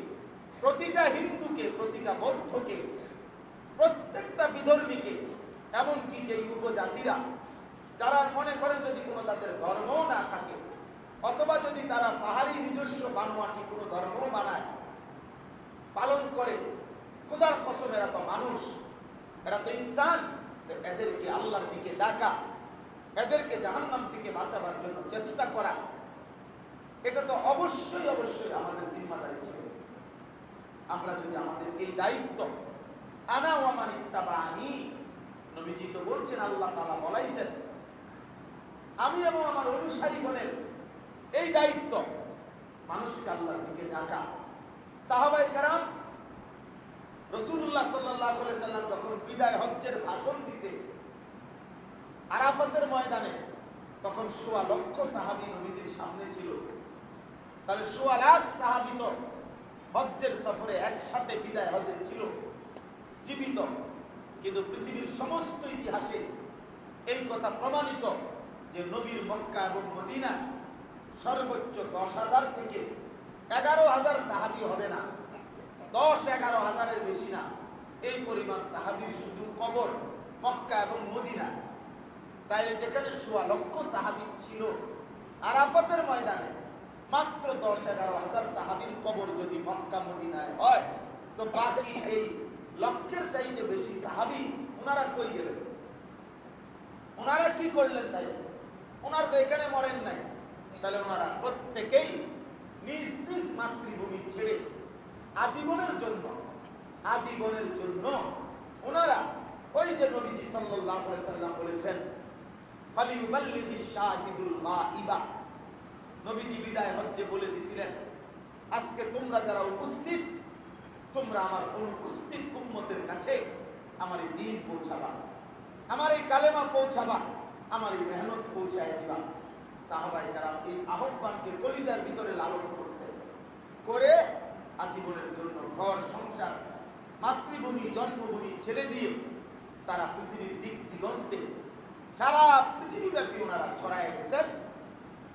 প্রতিটা হিন্দুকে, প্রতিটা বৌদ্ধকে, প্রত্যেকটা বিধর্মীকে, এমনকি যে উপজাতিরা যারা মনে করেন যদি কোনো তাদের ধর্মও না থাকে, অথবা যদি তারা পাহাড়ি নিজস্ব বানোয়াটি কোনো ধর্মও বানায় পালন করে, খোদার কসম এরা তো মানুষ, এরা তো ইনসান, তো এদেরকে আল্লাহর দিকে ডাকা, এদেরকে জাহান্নাম থেকে বাঁচাবার জন্য চেষ্টা করা, এটা তো অবশ্যই অবশ্যই আমাদের জিম্মাদারি ছিল। আমরা যদি আমাদের এই দায়িত্ব, আনা ওয়া মান ইত্তাবানি, নবীজি তো বলছেন, আল্লাহ তাআলা বলাইছেন আমি এবং আমার অনুসারীগণের এই দায়িত্ব মানুষকে আল্লাহর দিকে ডাকা। সাহাবায়ে কেরাম রাসূলুল্লাহ সাল্লাল্লাহু আলাইহি সাল্লাম যখন বিদায় হজ্জের ভাষণ দিতে আরাফাতের ময়দানে, তখন ১৬ লক্ষ সাহাবী নবীজির সামনে ছিল। তাহলে ১৬ লাখ সাহাবী তো হজ্জের সফরে একসাথে বিদায় হজ্জে ছিল, জীবিত। কিন্তু পৃথিবীর সমস্ত ইতিহাসে এই কথা প্রমাণিত যে নবীর মক্কা এবং মদিনা সর্বোচ্চ ১০,০০০ থেকে ১১,০০০ সাহাবী হবে না, ১০-১১,০০০-এর বেশি না, এই পরিমাণ সাহাবীর শুধু কবর মক্কা এবং মদিনা। তাইলে যেখানে ১৬ লক্ষ সাহাবী ছিল আরাফাতের ময়দানে, মাত্র ১০-১১,০০০ সাহাবীর কবর যদি মক্কা মদিনায় হয়, তো বাকি এই লক্ষের চাইতে বেশি সাহাবী ওনারা কই গেলেন? ওনারা কি করলেন? তাই ওনারা তো এখানে মরেন নাই। তাহলে ওনারা প্রত্যেকেই নিজ নিজ মাতৃভূমি ছেড়ে আজীবনের জন্য ওনারা ওই যে নবীজি সাল্লাল্লাহু আলাইহি সাল্লাম বলেছেন, ফালিউবাল্লিগিশ শাহিদুল গায়বা, নবীজি বিদায় হজ্জে বলে দিছিলেন, আজকে তোমরা যারা উপস্থিত, তোমরা আমার অনুপস্থিত উম্মতের কাছে আমার এই দ্বীন পৌঁছাবা, আমার এই কালেমা পৌঁছাবা, আমার এই মেহনত পৌঁছায় দিবা। সাহাবায়ে কেরাম এই আহ্বানকে কলিজার ভিতরে লালন করছে, করে আজীবনের জন্য ঘর সংসার মাতৃভূমি জন্মভূমি ছেড়ে দিয়ে তারা পৃথিবীর দিক দিগন্তে সারা পৃথিবীব্যাপী ওনারা ছড়ায় গেছেন।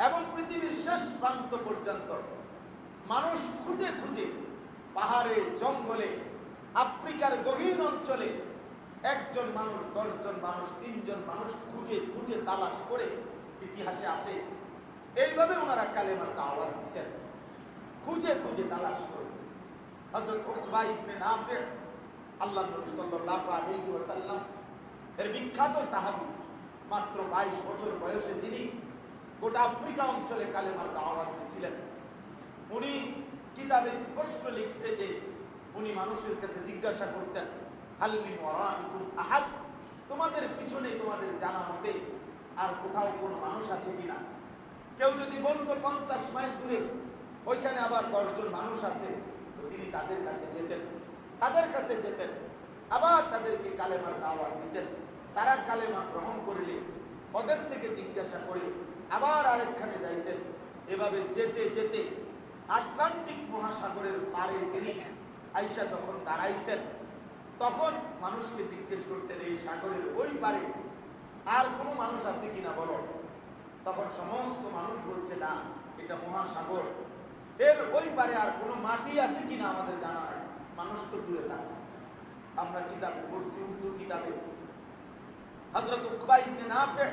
এবং পৃথিবীর শেষ প্রান্ত পর্যন্ত মানুষ খুঁজে খুঁজে, পাহাড়ে জঙ্গলে, আফ্রিকার গহীন অঞ্চলে ১ জন মানুষ, ১০ জন মানুষ, ৩ জন মানুষ খুঁজে খুঁজে তালাশ করে ইতিহাসে আছে। এইভাবে ওনারা কালেমার দাওয়াত দিয়েছেন, খুঁজে খুঁজে তালাশ করে। হযরত উতবা ইবনে নাফি, আল্লাহর নবী সাল্লাল্লাহু আলাইহি ওয়াসাল্লাম এর বিখ্যাত সাহাবী, মাত্র ২২ বছর বয়সে যিনি গোটা আফ্রিকা অঞ্চলে কালেমার দাওয়াত দিয়েছিলেন। উনি কিতাবে স্পষ্ট লিখছে যে উনি মানুষের কাছে জিজ্ঞাসা করতেন, হাল মিন ওয়ারাইকুম আহাদ, তোমাদের পিছনে তোমাদের জানা মতে আর কোথাও কোনো মানুষ আছে কিনা? কেউ যদি বলতো ৫০ মাইল দূরে ওইখানে আবার ১০ জন মানুষ আছে, তো তিনি তাদের কাছে যেতেন, আবার তাদেরকে কালেমার দাওয়াত দিতেন। তারা কালেমা গ্রহণ করলে ওদের থেকে জিজ্ঞাসা করে আবার আরেকখানে যাইতেন। এভাবে যেতে যেতে আটলান্টিক মহাসাগরের পারে তিনি আইসা যখন দাঁড়াইছেন, তখন মানুষকে জিজ্ঞেস করছেন, এই সাগরের ওই পারে আর কোনো মানুষ আছে কিনা বলো। তখন সমস্ত মানুষ বলছে, না, এটা মহাসাগর, এর ওই পারে আর কোনো মাটি আছে কিনা আমাদের জানা নাই, মানুষ তো দূরে থাকে। আমরা কিতাবে পড়ছি, উর্দু কিতাবে, হযরত উকবা ইবনে নাফি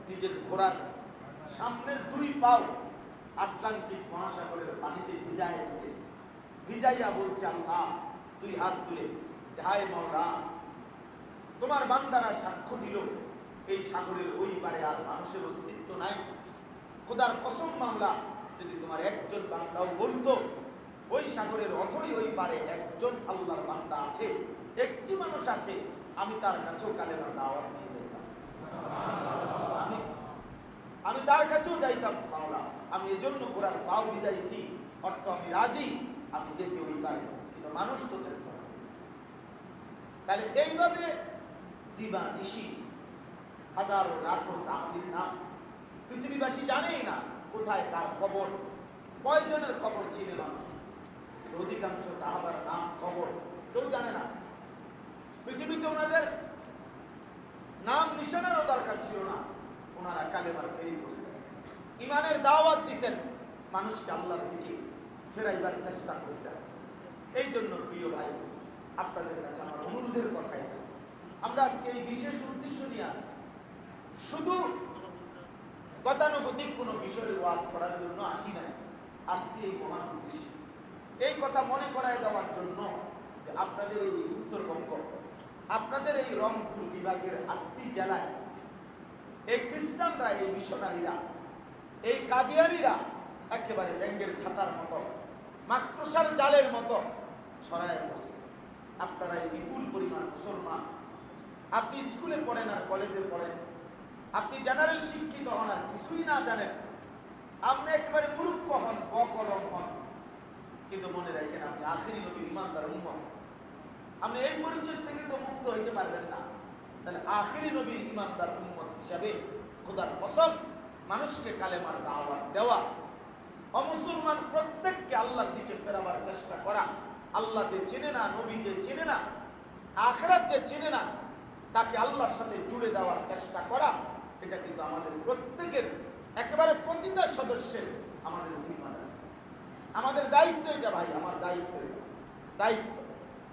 নিজের ঘোড়ার সামনের 2 পাও আটলান্টিক মহাসাগরের পানিতে ভিজাইয়া দিয়েছে। ভিজাইয়া বলছে, আল্লাহ, 2 হাত তুলে, হায় মাওলা, তোমার বান্দারা সাক্ষ্য দিল এই সাগরের ওই পারে আর মানুষের অস্তিত্ব নাই। খোদার কসম মাওলা, যদি তোমার একজন বান্দাও বলতো ওই সাগরের অথই ওই পারে একজন আল্লাহর বান্দা আছে, একটি মানুষ আছে, আমি তার কাছেও কালেমার দাওয়াত নিয়ে যাইতাম, আমি তার কাছেও যাইতাম মাওলা। আমি এজন্য ঘোড়ার পাও ভিজাইছি, অর্থ আমি রাজি, আমি যেতে ওই পারে, কিন্তু মানুষ তো থাকতে হবে। তাহলে এইভাবে দিবা নিশি হাজারো লাখো সাহাবীর নাম পৃথিবীবাসী জানেই না কোথায় কার কবর, কয়জনের কবর চিনে মানুষ, কিন্তু অধিকাংশ সাহাবার নাম কবর কেউ জানে না। পৃথিবীতে ওনাদের নাম নিশানারও দরকার ছিল না, ওনারা কালেমার ফেরি করছেন, ইমানের দাওয়াত দিচ্ছেন, মানুষকে আল্লাহর দিকে ফেরাইবার চেষ্টা করছেন। এই জন্য প্রিয় ভাই, আপনাদের কাছে আমার অনুরোধের কথা এটা, আমরা আজকে এই বিশেষ উদ্দেশ্য নিয়ে আসছি, শুধু গতানুগতিক কোনো বিষয়ে ওয়াজ করার জন্য আসি নাই, আসছি এই মহান উদ্দেশ্যে। এই কথা মনে করায় দেওয়ার জন্য যে আপনাদের এই উত্তরবঙ্গ, আপনাদের এই রংপুর বিভাগের 8টি জেলায় এই খ্রিস্টানরা, এই মিশনারিরা, এই কাদিয়ানিরা একেবারে ব্যাঙ্গের ছাতার মতো, মাকড়সার জালের মতো ছড়ায় পড়ছে। আপনারা এই বিপুল পরিমাণ মুসলমান, আপনি স্কুলে পড়েন আর কলেজে পড়েন, আপনি জেনারেল শিক্ষিত হন আর কিছুই না জানেন, আপনি একেবারে মূর্খ হন, বকলম হন, কিন্তু মনে রাখেন আপনি আখেরি নবীর ইমানদার উম্মত। আপনি এই পরিচয় থেকে তো মুক্ত হইতে পারবেন না। তাহলে আখেরি নবীর ইমানদার উম্মত হিসাবে খোদার কসম, মানুষকে কালেমার দাওয়াত দেওয়া, অমুসলমান প্রত্যেককে আল্লাহর দিকে ফেরাবার চেষ্টা করা, আল্লাহ যে চেনে না, নবী যে চেনে না, আখিরাত যে চেনে না, তাকে আল্লাহর সাথে জুড়ে দেওয়ার চেষ্টা করা, এটা কিন্তু আমাদের প্রত্যেকের, একেবারে প্রতিটা সদস্যের আমাদের জিম্মাদারি, আমাদের দায়িত্ব এটা। ভাই, আমার দায়িত্ব এটা, দায়িত্ব।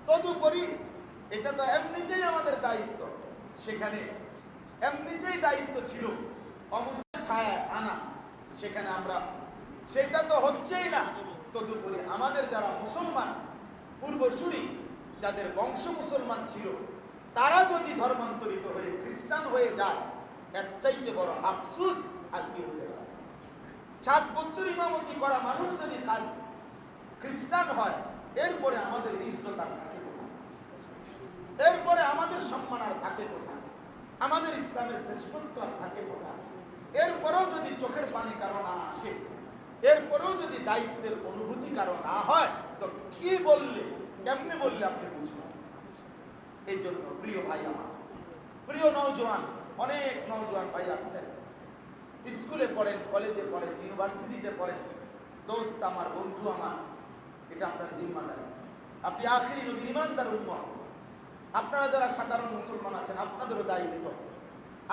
তদুপরি এটা তো এমনিতেই আমাদের দায়িত্ব, সেখানে এমনিতেই দায়িত্ব ছিল অমুসলিম ছায়ায় আনা, সেখানে আমরা, সেটা তো হচ্ছেই না। তদুপরি আমাদের যারা মুসলমান পূর্বসূরি, যাদের বংশ মুসলমান ছিল, তারা যদি ধর্মান্তরিত হয়ে খ্রিস্টান হয়ে যায়, এর চাইতে বড় আফসোস আর কি হতে পারে? 7 বছর ইমামতি করা মানুষ যদি কাল খ্রিস্টান হয়, এরপরে আমাদের ইজ্জত আর থাকে কোথায়? এরপরে আমাদের সম্মান আর থাকে কোথায়? আমাদের ইসলামের শ্রেষ্ঠত্ব আর থাকে কোথায়? এরপরেও যদি চোখের পানি কারো না আসে, এরপরেও যদি দায়িত্বের অনুভূতি কারো না হয়, তো কি বললে, কেমনে বললে আপনি বুঝবেন? এই জন্য প্রিয় ভাই আমার, প্রিয় নওজোয়ান, অনেক নওজোয়ান ভাই আসছেন, স্কুলে পড়েন, কলেজে পড়েন, ইউনিভার্সিটিতে পড়েন, দোস্ত আমার, বন্ধু আমার, এটা আপনার জিম্মাদারি। আপনি আখেরি নবীর ইমানদার উম্মত। আপনারা যারা সাধারণ মুসলমান আছেন, আপনাদেরও দায়িত্ব,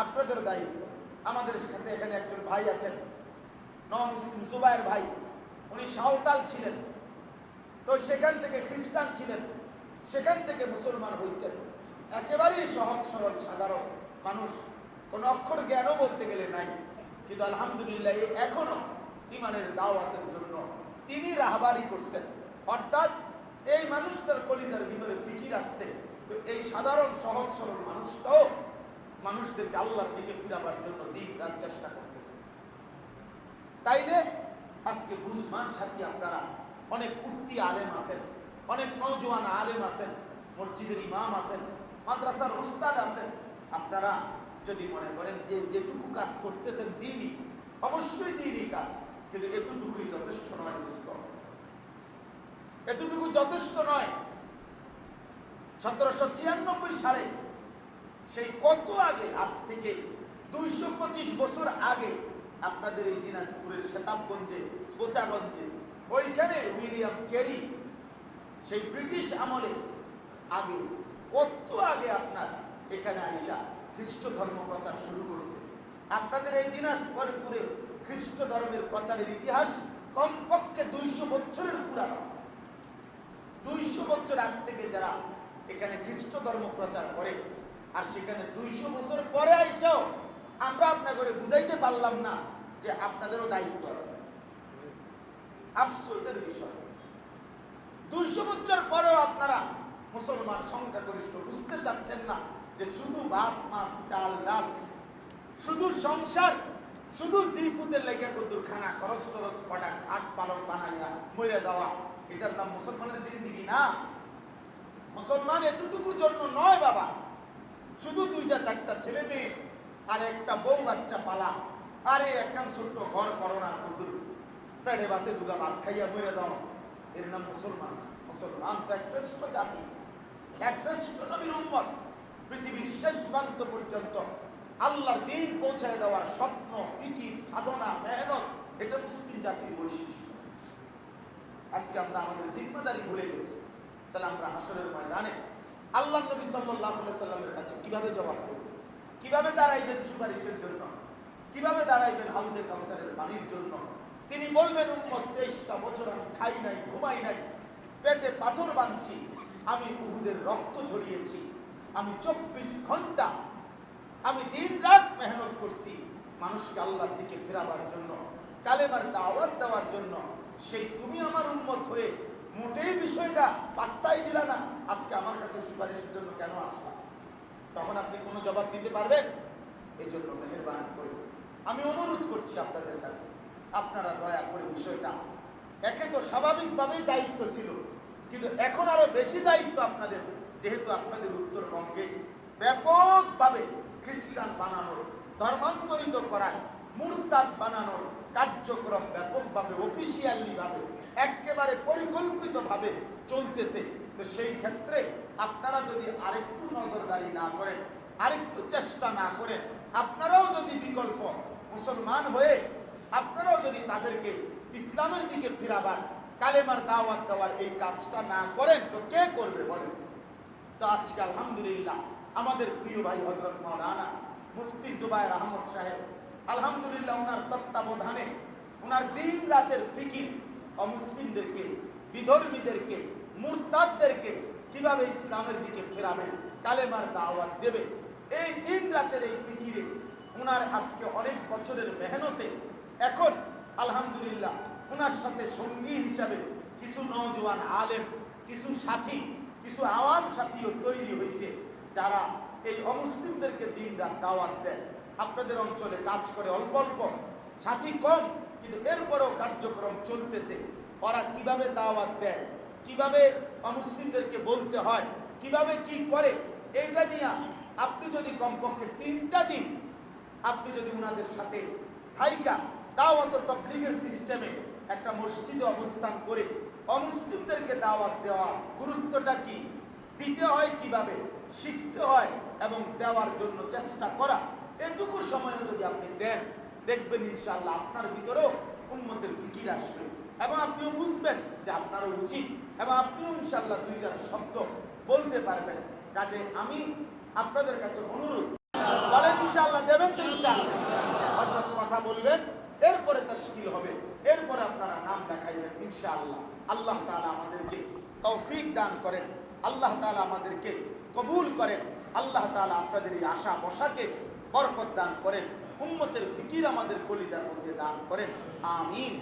আপনাদেরও দায়িত্ব। আমাদের সাথে এখানে একজন ভাই আছেন, মুসলিম জুবায়ের ভাই, উনি সাঁওতাল ছিলেন, তো সেখান থেকে খ্রিস্টান ছিলেন, সেখান থেকে মুসলমান হয়েছেন, একেবারেই সহজ সরল সাধারণ মানুষ, কোনো অক্ষর জ্ঞানও বলতে গেলে নাই, কিন্তু আলহামদুলিল্লাহ এখনো ইমানের দাওয়াতের জন্য তিনি রাহবারি করছেন। অর্থাৎ এই মানুষটার কলিজার ভিতরে ফিকির আসছে, তো এই সাধারণ সহজ সরল মানুষটাও মানুষদেরকে আল্লাহর দিকে ফিরাবার জন্য দিন রাত চেষ্টা করতেছে। তাইলে আজকে বুঝমান সাথী আপনারা অনেক উঠতি আলেম আছেন, অনেক নওজোয়ান আলেম আছেন, মসজিদের ইমাম আছেন, মাদ্রাসার উস্তাদ আছেন। আপনারা যদি মনে করেন যে যেটুকু কাজ করতেছেন দিনই, অবশ্যই দিনই কাজ, কিন্তু এতটুকুই যথেষ্ট নয় দোস্ত, এতটুকু যথেষ্ট নয়। 1796 সালে, সেই কত আগে, আজ থেকে 225 বছর আগে, আপনাদের এই দিনাজপুরের সেতাবগঞ্জে, বোচাগঞ্জে, ওইখানে উইলিয়াম ক্যারি, সেই ব্রিটিশ আমলে আগে, কত আগে আপনার এখানে আইসা খ্রিস্ট ধর্ম প্রচার শুরু করছে। আপনাদের এই দিনাজপুরে খ্রিস্ট ধর্মের প্রচারের ইতিহাস কমপক্ষে 200 বছরের পুরানো। 200 বছর আগ থেকে যারা এখানে খ্রিস্ট ধর্ম প্রচার করে, আর সেখানে 200 বছর পরে আইসাও আমরা আপনাদের বুঝাইতে পারলাম না যে আপনাদেরও দায়িত্ব আছে। আফসোসের বিষয়, 200 বছর পরেও আপনারা মুসলমান সংখ্যাগরিষ্ঠ বুঝতে চাচ্ছেন না যে শুধু ভাত, মাছ, চাল, ডাল, শুধু সংসার, শুধু জিফুতের লেগে কদ্দুর খানা, খরচ টরচ কটা, ঘাট পালক বানাইয়া মরে যাওয়া, এটার নাম মুসলমানের জিন্দিগি না। মুসলমান এতটুকুর জন্য নয় বাবা, শুধু 2টা-4টা ছেলে মেয়ে আর একটা বউ বাচ্চা পালা, আরে একখান ছোট্ট ঘর করোনা কদ্দুর পেড়ে বাতে দুগা ভাত খাইয়া মরে যাওয়া, এর নাম মুসলমান না। মুসলমান তো এক শ্রেষ্ঠ জাতি, এক শ্রেষ্ঠ নবীর উম্মত। পৃথিবীর শেষ প্রান্ত পর্যন্ত আল্লাহর দিন পৌঁছায় দেওয়ার স্বপ্ন, ফিকির, সাধনা, মেহনত, এটা মুসলিম জাতির বৈশিষ্ট্য। আজকে আমরা আমাদের জিম্মাদারি ভুলে গেছি। তাহলে আমরা হাসরের ময়দানে আল্লাহ নবী সাল্লাল্লাহু আলাইহি সাল্লামের কাছে কিভাবে জবাব দেব? কিভাবে দাঁড়াইবেন সুপারিশের জন্য? কিভাবে দাঁড়াইবেন হাউজে কাউসারের পানির জন্য? তিনি বলবেন, উম্মত 23টা বছর আমি খাই নাই, ঘুমাই নাই, পেটে পাথর বাঁধছি, আমি উহুদের রক্ত ঝরিয়েছি, আমি 24 ঘন্টা আমি দিন রাত মেহনত করছি, মানুষকে আল্লাহর দিকে ফেরাবার জন্য, কালেমার দাওয়াত দেওয়ার জন্য, সেই তুমি আমার উম্মত হয়ে মোটেই বিষয়টা পাত্তাই দিলা না, আজকে আমার কাছে সুপারিশের জন্য কেন আসলা? তখন আপনি কোনো জবাব দিতে পারবেন? এই জন্য মেহেরবানি করে আমি অনুরোধ করছি আপনাদের কাছে, আপনারা দয়া করে বিষয়টা, একে তো স্বাভাবিকভাবেই দায়িত্ব ছিল, কিন্তু এখন আরো বেশি দায়িত্ব আপনাদের, যেহেতু আপনাদের উত্তরবঙ্গে ব্যাপকভাবে খ্রিস্টান বানানোর, ধর্মান্তরিত করার, মুরতাদ বানানোর কার্যক্রম ব্যাপকভাবে অফিসিয়ালি ভাবে একেবারে পরিকল্পিতভাবে চলতেছে। তো সেই ক্ষেত্রে আপনারা যদি আরেকটু নজরদারি না করেন, আরেকটু চেষ্টা না করেন, আপনারাও যদি বিকল্প মুসলমান হয়ে আপনারাও যদি তাদেরকে ইসলামের দিকে ফিরাবার, কালেমার দাওয়াত দেওয়ার এই কাজটা না করেন, তো কে করবে বলেন? তো আজকে আলহামদুলিল্লাহ আমাদের প্রিয় ভাই হযরত মাওলানা মুফতি জুবায়ের আহমদ সাহেব, আলহামদুলিল্লাহ ওনার তত্ত্বাবধানে, ওনার দিন রাতের ফিকির অমুসলিমদেরকে, বিধর্মীদেরকে, মুরতাদদেরকে কিভাবে ইসলামের দিকে ফেরাবে, কালেমার দাওয়াত দেবে, এই দিন রাতের এই ফিকিরে ওনার আজকে অনেক বছরের মেহনতে এখন আলহামদুলিল্লাহ ওনার সাথে সঙ্গী হিসাবে কিছু নওজোয়ান আলেম, কিছু সাথী, কিছু আওয়াম সাথীও তৈরি হয়েছে, যারা এই অমুসলিমদেরকে দিন রাত দাওয়াত দেয়। আপনাদের অঞ্চলে কাজ করে অল্প অল্প, সাথী কম, কিন্তু এরপরেও কার্যক্রম চলতেছে। ওরা কিভাবে দাওয়াত দেয়, কিভাবে অমুসলিমদেরকে বলতে হয়, কিভাবে কি করে, এইটা নিয়ে আপনি যদি কমপক্ষে 3টা দিন আপনি যদি উনাদের সাথে থাইকা দাওয়াত ও তাবলীগের সিস্টেমে একটা মসজিদে অবস্থান করে অমুসলিমদেরকে দাওয়াত দেওয়া গুরুত্বটা কি, দিতে হয় কিভাবে, শিখতে হয় এবং দেওয়ার জন্য চেষ্টা করা, এটুকু সময় যদি আপনি দেন, দেখবেন ইনশাআল্লাহ আপনার ভিতরেও উম্মতের ফিকির আসবে এবং আপনিও বুঝবেন যে আপনারও উচিত, এবং আপনিও ইনশাআল্লাহ 2-4 শব্দ বলতে পারবেন। কাজে আমি আপনাদের কাছে অনুরোধ, বলেন ইনশাআল্লাহ দেবেন তো? ইনশাআল্লাহ হযরত কথা বলবেন, এরপরে তাশকিল হবে, এরপরে আপনারা নাম লেখাইবেন ইনশাআল্লাহ। আল্লাহ তাআলা আমাদেরকে তৌফিক দান করেন, আল্লাহ তাআলা আমাদেরকে কবুল করেন, আল্লাহ তাআলা আপনাদের এই আশা বসাকে বরকত দান করেন, উম্মতের ফিকির আমাদের কলিজার মধ্যে দান করেন, আমিন।